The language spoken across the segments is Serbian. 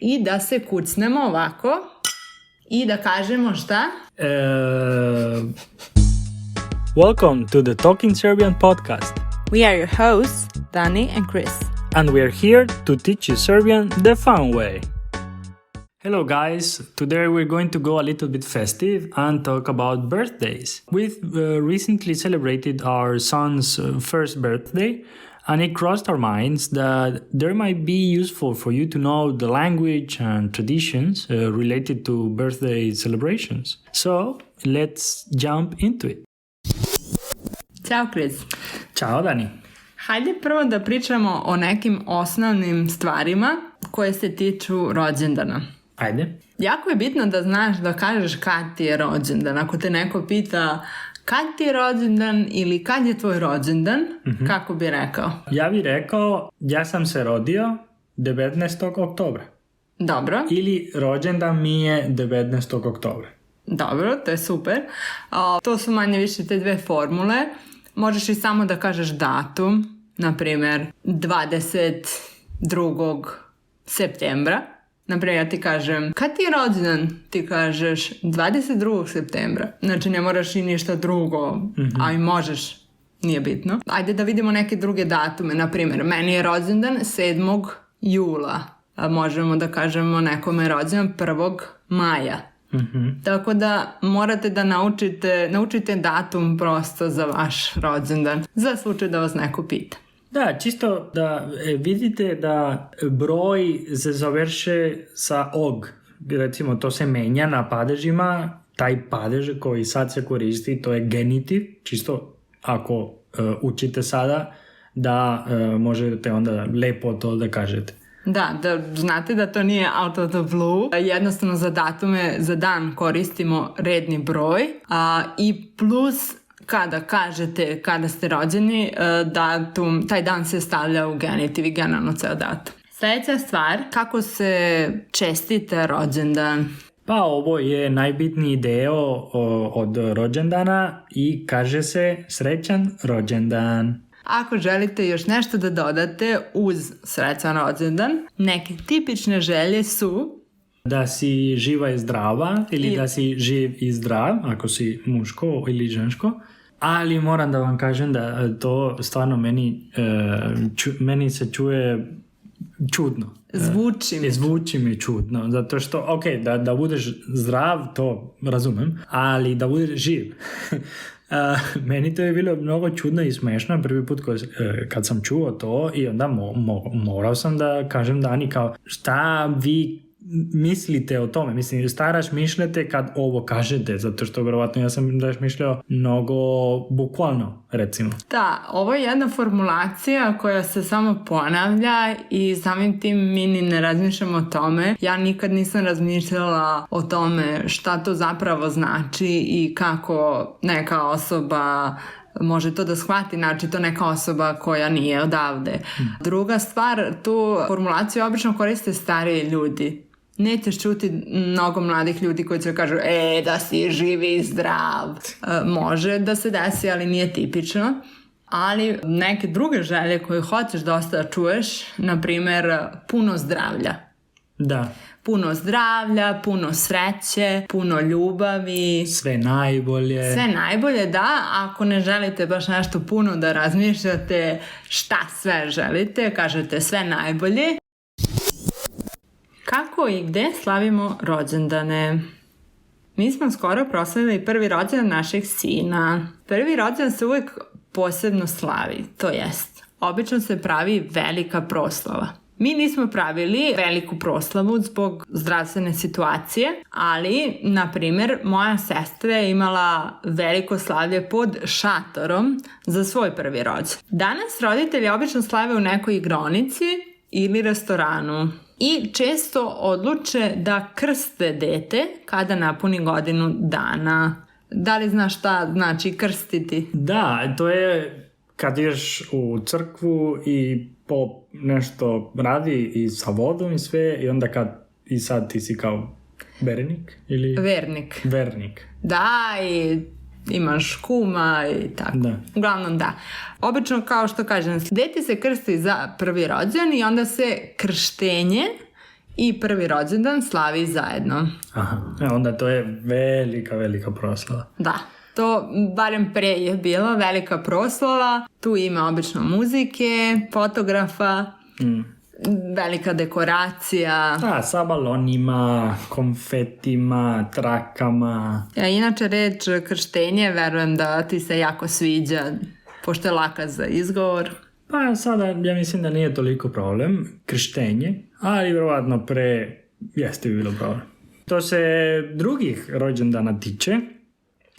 i da se kucnemo ovako i da kažemo šta? Welcome to the TalkIn Serbian podcast. We are your hosts, Dani and Chris. And we are here to teach you Serbian the fun way. Hello guys, today we're going to go a little bit festive and talk about birthdays. We've recently celebrated our son's first birthday, and it crossed our minds that there might be useful for you to know the language and traditions related to birthday celebrations. So let's jump into it. Ćao Chris. Ćao Dani. Hajde prvo da pričamo o nekim osnovnim stvarima koje se tiču rođendana. Ajde. Jako je bitno da znaš da kažeš kad ti je rođendan. Ako te neko pita kad ti je rođendan ili kad je tvoj rođendan, kako bi rekao? Ja bih rekao, ja sam se rodio 19. oktobra. Dobro. Ili rođendan mi je 19. oktobra. Dobro, to je super. To su manje više te dve formule. Možeš i samo da kažeš datum, na primjer 22. septembra. Naprimjer, ja ti kažem, kad ti je rođendan? Ti kažeš 22. septembra. Znači, ne moraš i ništa drugo, a i možeš, nije bitno. Ajde da vidimo neke druge datume. Naprimjer, meni je rođendan 7. jula. A možemo da kažemo nekome je rođendan 1. maja. Tako da morate da naučite datum prosto za vaš rođendan, za slučaj da vas neko pita. Da, čisto da vidite da broj se završe sa og. Recimo, to se menja na padežima. Taj padež koji sad se koristi, to je genitiv. Čisto ako učite sada, da možete onda lepo to da kažete. Da znate da to nije out of the blue. Jednostavno za datume, za dan koristimo redni broj. I plus kada kažete kada ste rođeni, datum, taj dan se stavlja u genitiv i generalno ceo datum. Sljedeća stvar, kako se čestita rođendan? Pa ovo je najbitniji deo od rođendana i kaže se srećan rođendan. Ako želite još nešto da dodate uz srećan rođendan, neke tipične želje su da si živa i zdrava ili da si živ i zdrav, ako si muško ili žensko. Ali moram da vam kažem da to stvarno meni se čuje čudno. Zvuči mi čudno. Zato što, ok, da budeš zdrav, to razumem, ali da budeš živ. Meni to je bilo mnogo čudno i smešno prvi put kad sam čuo to i onda morao sam da kažem Dani kao šta vi mislite o tome, mislim šta razmišljate kad ovo kažete, zato što vjerovatno ja sam razmišljao mnogo bukvalno, recimo. Da, ovo je jedna formulacija koja se samo ponavlja i samim tim mi ni ne razmišljamo o tome. Ja nikad nisam razmišljala o tome šta to zapravo znači i kako neka osoba može to da shvati, znači to neka osoba koja nije odavde. Druga stvar, tu formulaciju obično koriste stariji ljudi. Nećeš čuti mnogo mladih ljudi koji će kažu da si živi i zdrav. Može da se desi, ali nije tipično. Ali neke druge želje koje hoćeš dosta čuješ, na primjer puno zdravlja. Da. Puno zdravlja, puno sreće, puno ljubavi. Sve najbolje. Sve najbolje, da. Ako ne želite baš nešto puno da razmišljate šta sve želite, kažete sve najbolje. Kako i gde slavimo rođendane? Mi smo skoro proslavili prvi rođendan našeg sina. Prvi rođendan se uvijek posebno slavi, to jest, obično se pravi velika proslava. Mi nismo pravili veliku proslavu zbog zdravstvene situacije, ali, na primjer, moja sestra je imala veliko slavlje pod šatorom za svoj prvi rođendan. Danas roditelji obično slave u nekoj igronici ili restoranu. I često odluče da krste dete kada napuni godinu dana. Da li znaš šta znači krstiti? Da, to je kad ideš u crkvu i pop nešto radi i sa vodom i sve i onda i sad ti si kao vernik ili... Vernik. Da, i imaš kuma i tako. Da. Uglavnom da. Obično, kao što kažem, dete se krsti za prvi rođendan i onda se krštenje i prvi rođendan slavi zajedno. Aha, onda to je velika proslava. Da, to barem pre je bila velika proslava. Tu ima obično muzike, fotografa, velika dekoracija. Da, sa balonima, konfetima, trakama. Inače, reč krštenje, verujem da ti se jako sviđa, pošto je laka za izgovor. Pa sada, ja mislim da nije toliko problem, krštenje, ali vjerovatno pre jeste bi bilo problem. To se drugih rođendana tiče,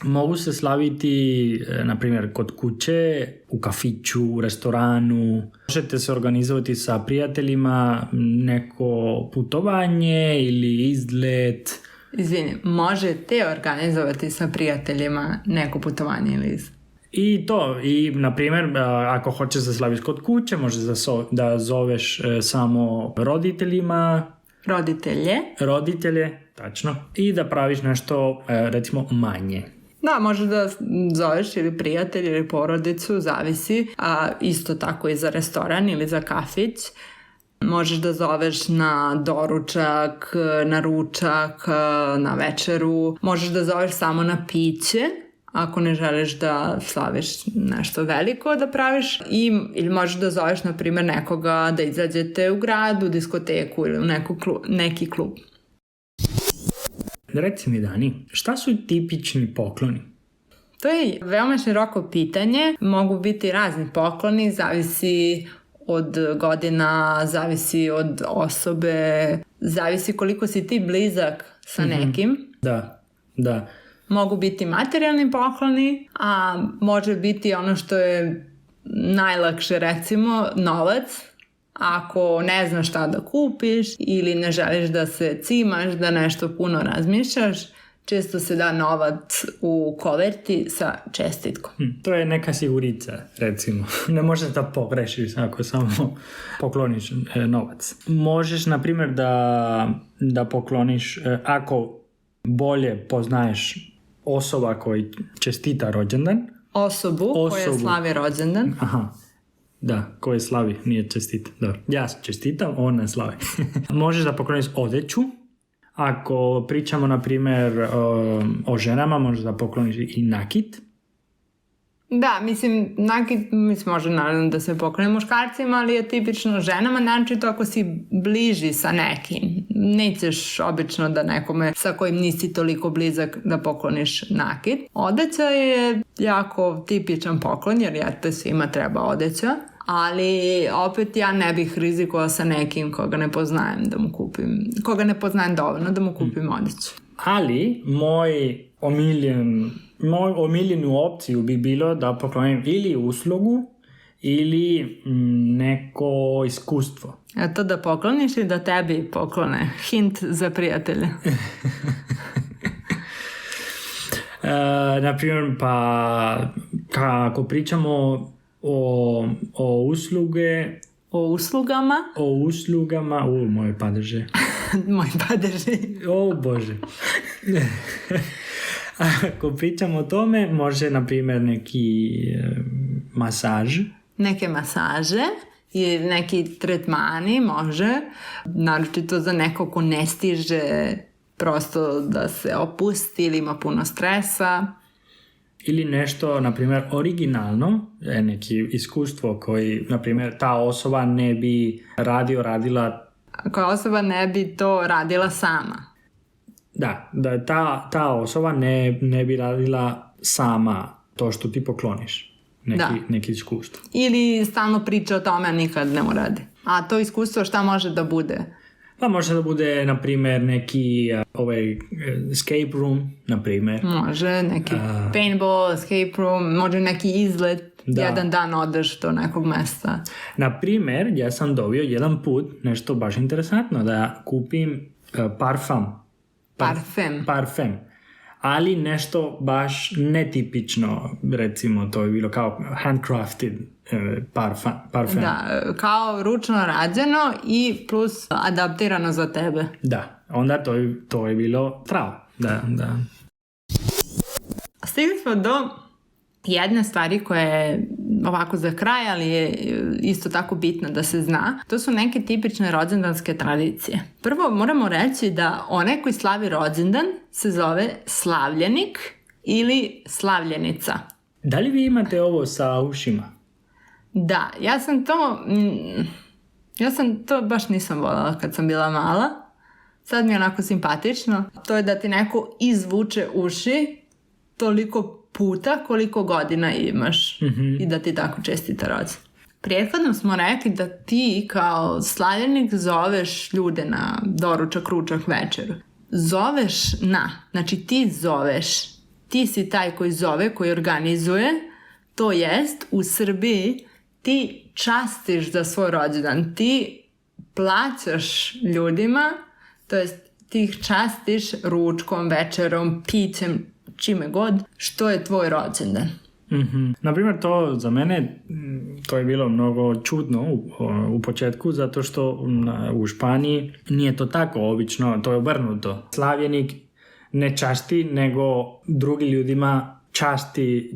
mogu se slaviti, na primjer, kod kuće, u kafiću, u restoranu. Možete se organizovati sa prijateljima neko putovanje ili izlet. Izvini, možete organizovati sa prijateljima neko putovanje ili izlet? I to, i na primjer, ako hoćeš da slaviš kod kuće, možeš da zoveš samo roditelje, tačno, i da praviš nešto, recimo, manje. Da, možeš da zoveš ili prijatelj ili porodicu, zavisi, a isto tako i za restoran ili za kafić. Možeš da zoveš na doručak, na ručak, na večeru, možeš da zoveš samo na piće, ako ne želiš da slaviš nešto veliko da praviš, ili možeš da zoveš, na primjer, nekoga da izađete u grad, u diskoteku ili u neki klub. Reci mi, Dani, šta su tipični pokloni? To je veoma široko pitanje. Mogu biti razni pokloni, zavisi od godina, zavisi od osobe, zavisi koliko si ti blizak sa nekim. Da. Mogu biti materijalni pokloni, a može biti ono što je najlakše, recimo, novac. Ako ne znaš šta da kupiš ili ne želiš da se cimaš, da nešto puno razmišljaš, često se da novac u koverti sa čestitkom. To je neka sigurica, recimo. Ne možeš da pogrešiš ako samo pokloniš novac. Možeš, na primjer, da pokloniš, ako bolje poznaješ osoba koji čestita rođendan. Osobu koja slavi rođendan. Aha. Da, koje slavi, nije čestita. Da. Ja čestitam, on ne slavi. Možeš da pokloniš odeću. Ako pričamo, na primjer, o ženama, možeš da pokloniš i nakit. Da, mislim, nakit može naravno da se pokloni muškarcima, ali je tipično ženama, naročito ako si bliži sa nekim. Nećeš obično da nekome sa kojim nisi toliko blizak da pokloniš nakit. Odeća je jako tipičan poklon, jer svima treba odeća. Ali opet ja ne bih rizikovao sa nekim koga ne poznajem dovoljno da mu kupim odeću. Ali omiljenu opciju bi bilo da poklonim ili uslugu ili neko iskustvo. Eto, da pokloniš ili da tebi poklone? Hint za prijatelje. Naprimjer, pa kako pričamo o uslugama, moje padeže. Moj padeže. O Bože. Ako pričamo o tome, može, na primjer, neki masaž. Neke masaže i neki tretmani može, naročito za neko ko ne stiže prosto da se opusti ili ima puno stresa. Ili nešto, na primjer, originalno, neki iskustvo koji, na primjer, ta osoba ne bi radila. Koja osoba ne bi to radila sama. Da ta osoba ne bi radila sama to što ti pokloniš. Neki iskustvo. Ili stalno priča o tome, a nikad ne uradi. A to iskustvo šta može da bude? Pa može da bude, na primjer, neki escape room, na primjer. Može, neki paintball, escape room, može neki izlet, jedan dan odeš do nekog mesta. Na primjer, ja sam dobio jedan put nešto baš interesantno, da kupim parfem. Ali nešto baš netipično, recimo, to je bilo kao handcrafted parfem. Da, kao ručno rađeno i plus adaptirano za tebe. Da, onda to je bilo pravo. Da. Stigli smo do Jedna stvari koja je ovako za kraj, ali je isto tako bitna da se zna, to su neke tipične rođendanske tradicije. Prvo moramo reći da onaj koji slavi rođendan se zove slavljenik ili slavljenica. Da li vi imate ovo sa ušima? Da, ja sam to baš nisam voljela kad sam bila mala. Sad mi je onako simpatično. To je da ti neko izvuče uši toliko puta koliko godina imaš i da ti tako čestita rođendan. Prethodno smo rekli da ti kao slavljenik zoveš ljude na doručak, ručak, večeru. Zoveš znači ti zoveš. Ti si taj koji zove, koji organizuje. To jest, u Srbiji ti častiš za svoj rođendan. Ti plaćaš ljudima, to jest ti ih častiš ručkom, večerom, pićem, čime god, što je tvoj rođendan. Naprimjer, to za mene to je bilo mnogo čudno u početku, zato što u Španiji nije to tako obično, to je obrnuto. Slavljenik ne časti, nego drugi ljudima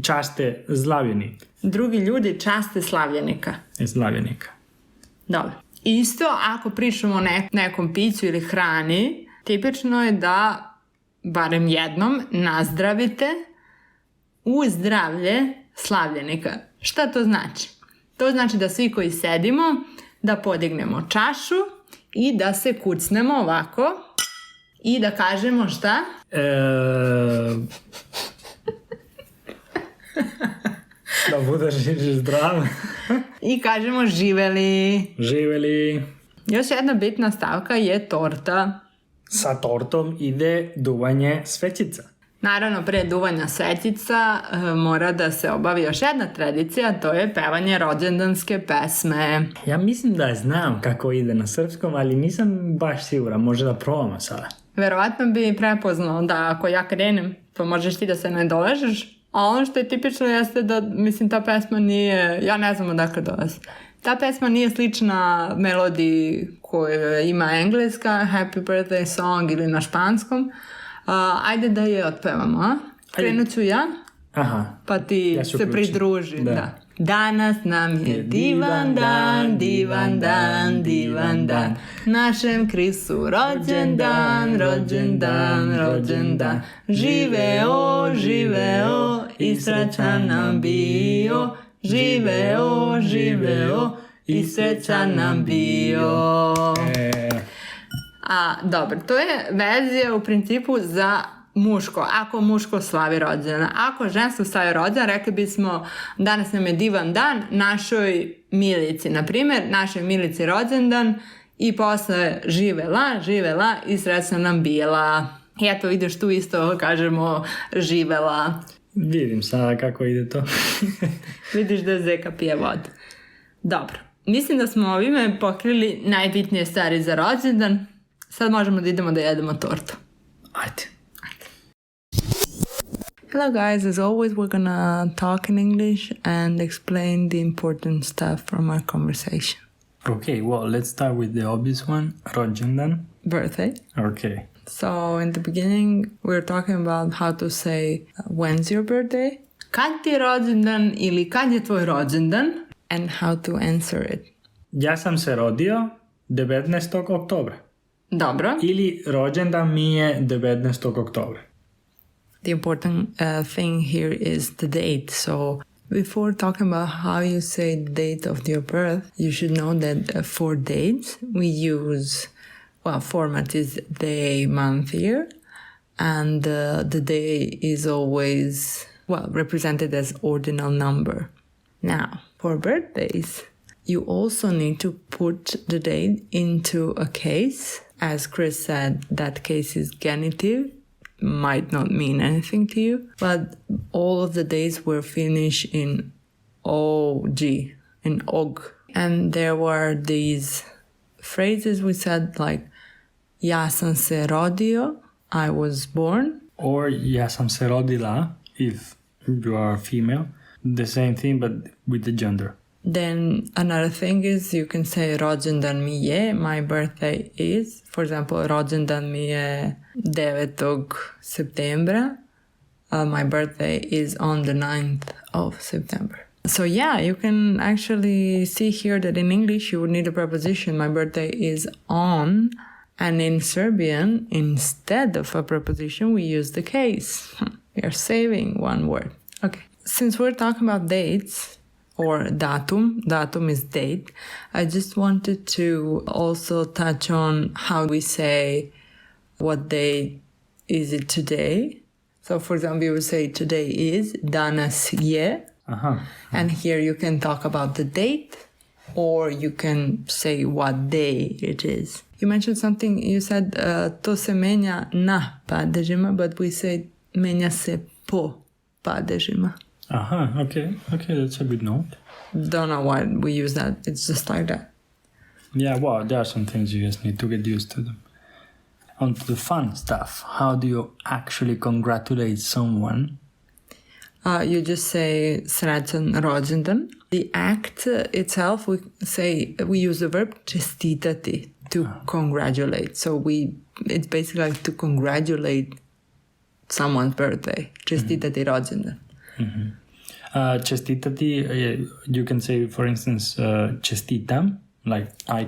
časte slavljenik. Drugi ljudi časte slavljenika. Slavljenika. Dobro. Isto ako pričamo o nekom piću ili hrani, tipično je da barem jednom nazdravite u zdravlje slavljenika. Šta to znači? To znači da svi koji sedimo, da podignemo čašu i da se kucnemo ovako i da kažemo šta? Da budeš zdrav. I kažemo živeli. Živeli. Još jedna bitna stavka je torta. Sa tortom ide duvanje svećica. Naravno, prije duvanja svećica mora da se obavi još jedna tradicija, to je pevanje rođendanske pesme. Ja mislim da znam kako ide na srpskom, ali nisam baš siguran. Može da probamo sada. Verovatno bi prepoznao da ako ja krenem, to možeš ti da se ne doležeš. A ono što je tipično jeste da, mislim, ta pesma nije, ja ne znam odakle dolazi. Ta pesma nije slična melodiji koju ima engleska, Happy Birthday Song ili na španskom. Ajde da je otpevamo, a? Krenut ću ja, pa ti se pridruži. Da. Danas nam je divan dan, divan dan, divan dan. Našem Kristu rođendan, rođendan, rođendan. Živeo, živeo i srećan nam bio. Živeo, živeo i srećan nam bio. Dobro, to je verzija u principu za muško, ako muško slavi rođendan. Ako žensko slavi rođendan, rekli bismo danas nam je divan dan našoj Milici. Na primjer, našoj Milici rođendan i posle živela, živela i srećna nam bila. I eto vidiš tu isto kažemo živela. Vidim sada kako ide to. Vidiš da Zeka pije vodu. Dobro, mislim da smo ovime pokrili najbitnije stvari za rođendan. Sad možemo da idemo da jedemo tortu. Ajde. Hello guys, as always we're gonna talk in English and explain the important stuff from our conversation. Okay, well, let's start with the obvious one, Rođendan. Birthday. Okay. So in the beginning we're talking about how to say when's your birthday? Kad ti je rođendan ili kad je tvoj rođendan? And how to answer it. Ja sam se rodio 19. oktobra. Dobro. Ili rođendan mi je 19. oktobra. The important thing here is the date. So before talking about how you say the date of your birth, you should know that for dates we use, well, format is day, month, year, and the day is always, well, represented as ordinal number. Now, for birthdays, you also need to put the date into a case. As Chris said, that case is genitive. Might not mean anything to you, but all of the days were finished in OG, in OG. And there were these phrases we said like, ja sam se rodio, I was born. Or ja sam se rodila, if you are female. The same thing, but with the gender. Then another thing is you can say rođendan mi je, my birthday is. For example, rođendan mi je 9. septembra My birthday is on the 9th of September. So yeah, you can actually see here that in English you would need a preposition. My birthday is on. And in Serbian, instead of a preposition, we use the case. We are saving one word. Okay. Since we're talking about dates or datum is date, I just wanted to also touch on how we say what day is it today. So for example, you would say today is, danas je. And here you can talk about the date or you can say what day it is. You mentioned something, you said to se menja na padežima, but we say menja se po padežima. Okay, that's a good note. Don't know why we use that, it's just like that. Yeah, well, there are some things you just need to get used to them. On to the fun stuff. How do you actually congratulate someone? You just say srećan rođendan. The act itself, we use the verb čestitati to congratulate. So it's basically like to congratulate someone's birthday. Čestitati rođendan. Čestitati, you can say, for instance, čestitam, like I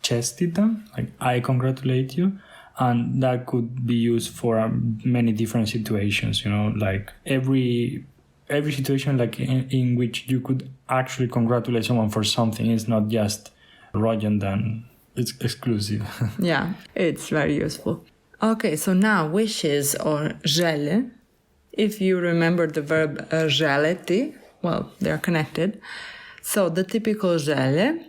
Čestitam, like I congratulate you. And that could be used for many different situations, like every situation like in which you could actually congratulate someone for something. It's not just Rođendan, it's exclusive. Yeah, it's very useful. Okay, so now wishes or želje. If you remember the verb želeti, well, they're connected. So the typical želje.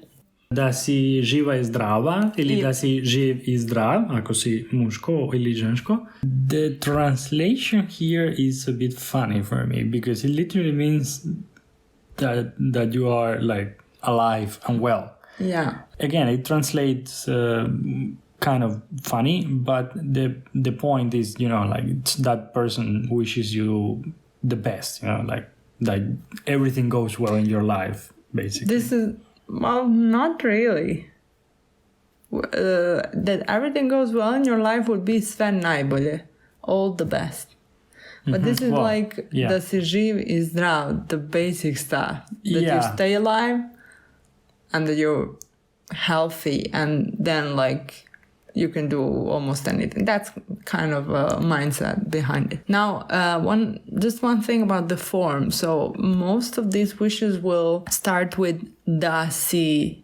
Da si živa i zdrava ili da si živ i zdrav, ako si muško ili žensko. The translation here is a bit funny for me because it literally means that you are like alive and well. Yeah. Again, it translates kind of funny, but the point is, like it's that person wishes you the best, like that everything goes well in your life, basically. Well, not really. That everything goes well in your life would be sve najbolje, all the best. But this is da si živ i zdrav, the basic stuff. That you stay alive and that you're healthy and then you can do almost anything. That's kind of a mindset behind it. Now, one thing about the form. So most of these wishes will start with da si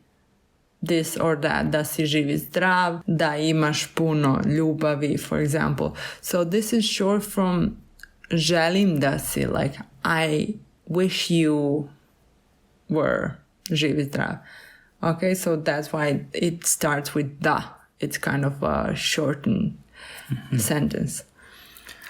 this or that, da si živ i zdrav, da imaš puno ljubavi, for example. So this is short from želim da si, like I wish you were živ i zdrav. Okay, so that's why it starts with da. It's kind of a shortened sentence.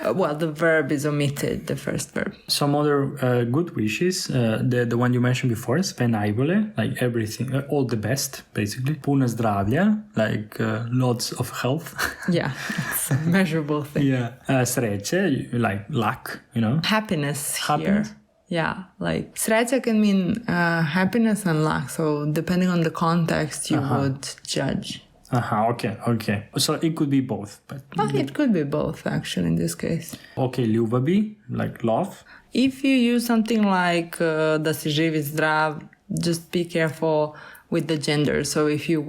Well, the verb is omitted, the first verb. Some other good wishes, the one you mentioned before, sve najbolje, like everything, all the best, basically. Puno zdravlja, like lots of health. Yeah, it's a measurable thing. Yeah. Sreće, like luck, Happiness here. Yeah, like sreća can mean happiness and luck. So depending on the context, you would judge. Okay. So it could be both. But it could be both, actually, in this case. Okay, ljubavi, like love. If you use something like da si živ i zdrav, just be careful with the gender. So if you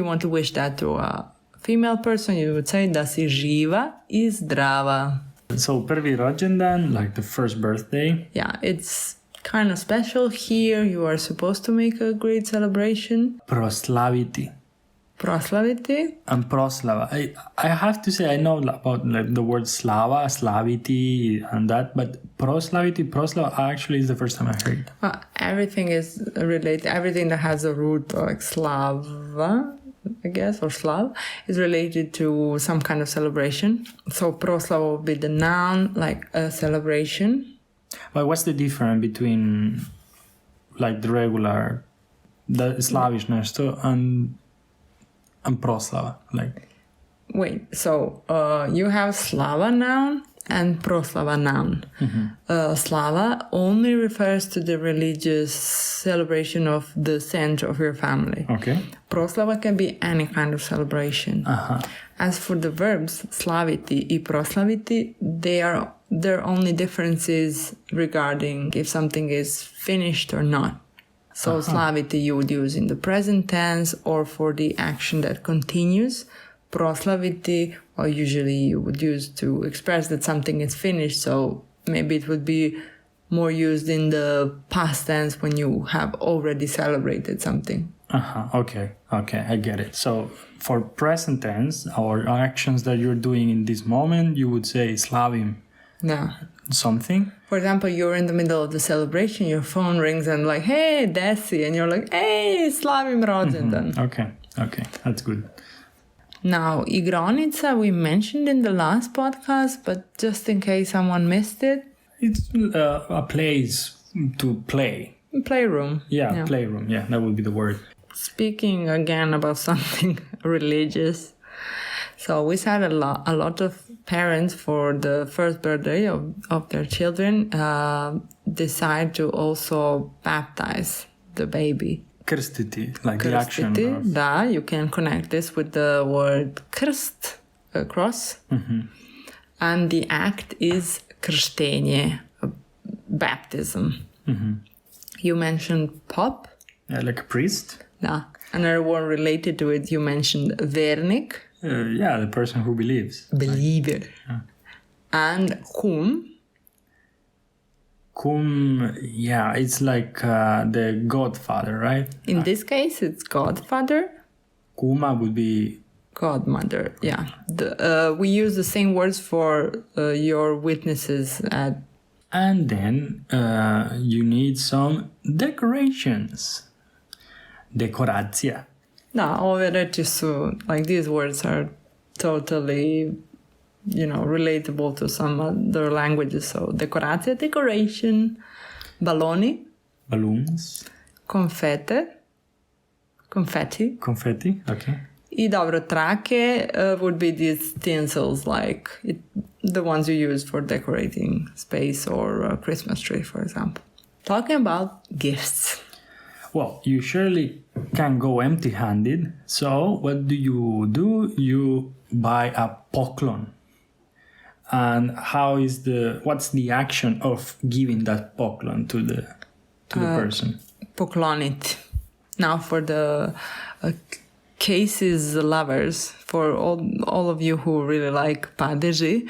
want to wish that to a female person, you would say da si živa i zdrava. So prvi rođendan, like the first birthday. Yeah, it's kind of special here. You are supposed to make a great celebration. Proslaviti. Proslaviti. And proslava. I have to say I know about the word slava, slaviti and that, but proslava actually is the first time I heard. Everything is related. Everything that has a root like slava, I guess, or slav, is related to some kind of celebration. So proslava would be the noun, like a celebration. But what's the difference between like the regular, the slavish nešto and proslava? Like, wait, so you have slava noun and proslava noun. Slava only refers to the religious celebration of the center of your family. Okay. Proslava can be any kind of celebration. As for the verbs slaviti and proslaviti, their only difference is regarding if something is finished or not. So slaviti you would use in the present tense or for the action that continues. Proslaviti, or usually you would use to express that something is finished, so maybe it would be more used in the past tense when you have already celebrated something. Okay, I get it. So for present tense, or actions that you're doing in this moment, you would say slavim something. For example, you're in the middle of the celebration, your phone rings and like, hey, Desi, and you're like, hey, slavim Rođendan. Okay, that's good. Now, igronica we mentioned in the last podcast, but just in case someone missed it. It's a place to play. Playroom. Yeah, playroom. Yeah, that would be the word. Speaking again about something religious. So we said a lot of parents for the first birthday of their children decide to also baptize the baby. Krstiti, like the action of... Da, you can connect this with the word krst, cross. And the act is krštenje, baptism. You mentioned pop. like a priest. Da. Another one related to it, you mentioned vernik. The person who believes. Believer. And cum. Cum, it's like the godfather, right? In this case, it's godfather. Kuma would be... Godmother, yeah. We use the same words for your witnesses at... And then you need some decorations. Dekoracija. Da, ove reči su, like these words are totally, relatable to some other languages. So, dekoracija, decoration, baloni. Balloons. Confetti, okay. I dobro, trake would be these tinsels, like the ones you use for decorating space or a Christmas tree, for example. Talking about gifts. Well, you surely can't go empty-handed. So what do? You buy a poklon. And what's the action of giving that poklon to the person? Poklonit. Now for the cases lovers, for all of you who really like padeži,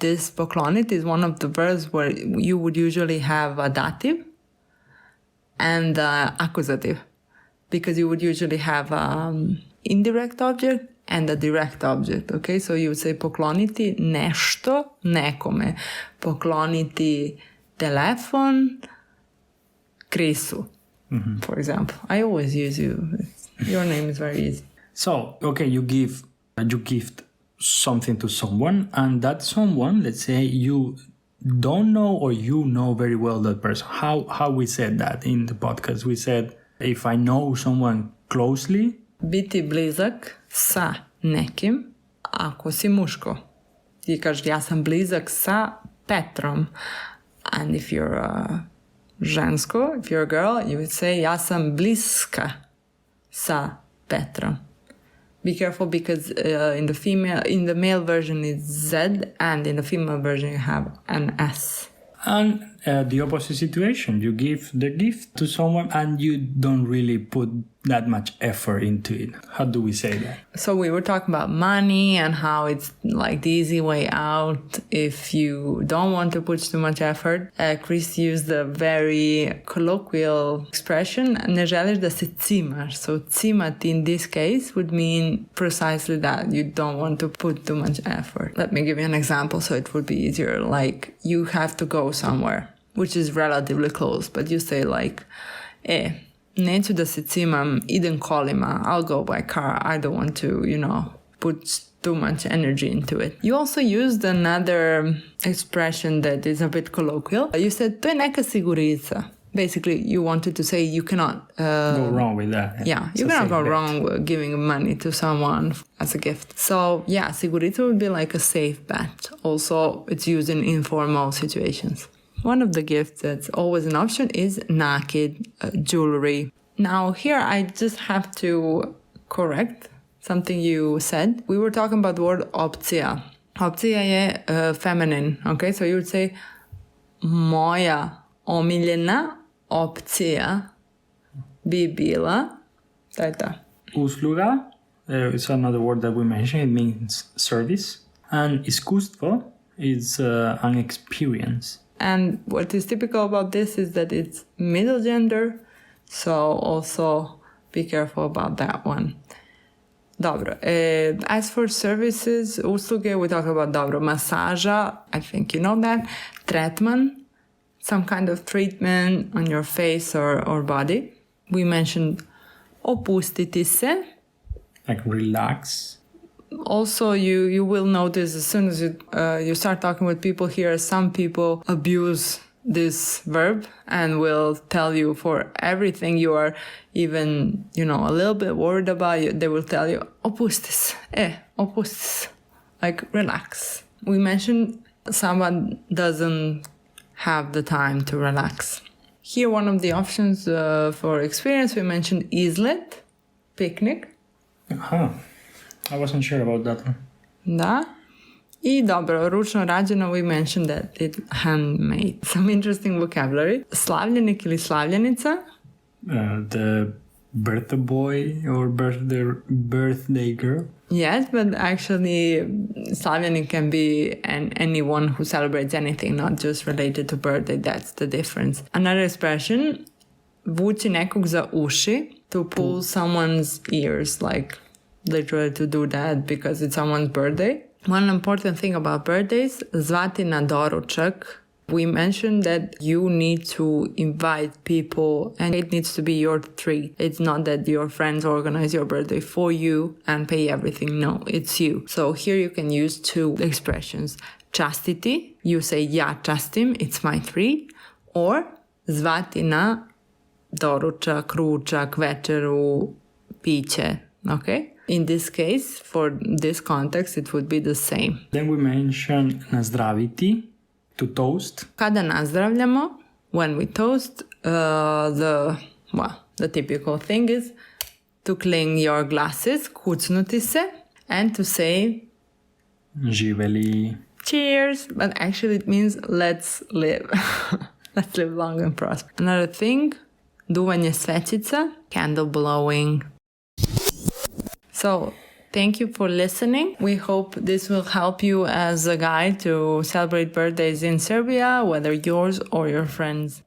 this poklonit is one of the verbs where you would usually have a dative and accusative, because you would usually have indirect object and a direct object, okay? So you would say pokloniti nešto nekome, pokloniti telefon Krisu, for example. I always use you. Your name is very easy. So, okay, you give something to someone, and that someone, let's say you don't know or you know very well that person. How we said that in the podcast? We said, if I know someone closely... Biti blizak sa nekim ako si muško. Ti kažeš, ja sam blizak sa Petrom. And if you're žensko, if you're a girl, you would say, ja sam bliska sa Petrom. Be careful, because in the male version it's Z, and in the female version you have an S. And the opposite situation, you give the gift to someone and you don't really put that much effort into it. How do we say that? So we were talking about money and how it's like the easy way out if you don't want to put too much effort. Chris used a very colloquial expression, ne želiš da se cimaš. So cimati in this case would mean precisely that. You don't want to put too much effort. Let me give you an example so it would be easier. Like, you have to go somewhere, which is relatively close, but you say like, neću da se cimam, idem kolima, I'll go by car, I don't want to, put too much energy into it. You also used another expression that is a bit colloquial. You said, to je neka sigurica. Basically, you wanted to say you cannot go wrong with that. Yeah, It's you a cannot safe go bet. wrong with giving money to someone as a gift. So yeah, sigurito would be like a safe bet. Also, it's used in informal situations. One of the gifts that's always an option is naked jewelry. Now here I just have to correct something you said. We were talking about the word opcija. Opcija je feminine, okay? So you would say moja omiljena opcija bi bila, to je to. Usluga, it's another word that we mentioned. It means service. And iskustvo is an experience. And what is typical about this is that it's middle gender, so also be careful about that one. Dobro. As for services, usluge, we talk about dobro, masaža, I think you know that, tretman, some kind of treatment on your face or body. We mentioned opustiti se. Like relax. Also, you will notice as soon as you start talking with people here, some people abuse this verb and will tell you for everything you are even, a little bit worried about, they will tell you, opustis, opustis, like relax. We mentioned someone doesn't have the time to relax. Here, one of the options for experience, we mentioned izlet, picnic. Aha. I wasn't sure about that one. Da. I dobro, ručno rađeno, we mentioned that it's handmade. Some interesting vocabulary. Slavljenik ili slavljenica. The birthday boy or birthday girl. Yes, but actually slavljenik can be anyone who celebrates anything, not just related to birthday. That's the difference. Another expression, vući nekog za uši, to pull someone's ears, like literally to do that because it's someone's birthday. One important thing about birthdays, zvati na doručak. We mentioned that you need to invite people and it needs to be your treat. It's not that your friends organize your birthday for you and pay everything. No, it's you. So here you can use two expressions. Častiti, you say ja častim, it's my treat. Or zvati na doručak, ručak, večeru, piće. Okay? In this case, for this context, it would be the same. Then we mention nazdraviti, to toast. Kada nazdravljamo, when we toast, the typical thing is to clean your glasses, kucnuti se, and to say Živeli. cheers, but actually it means let's live. Let's live long and prosper. Another thing, duvanje svećica, candle blowing. So, thank you for listening. We hope this will help you as a guide to celebrate birthdays in Serbia, whether yours or your friends.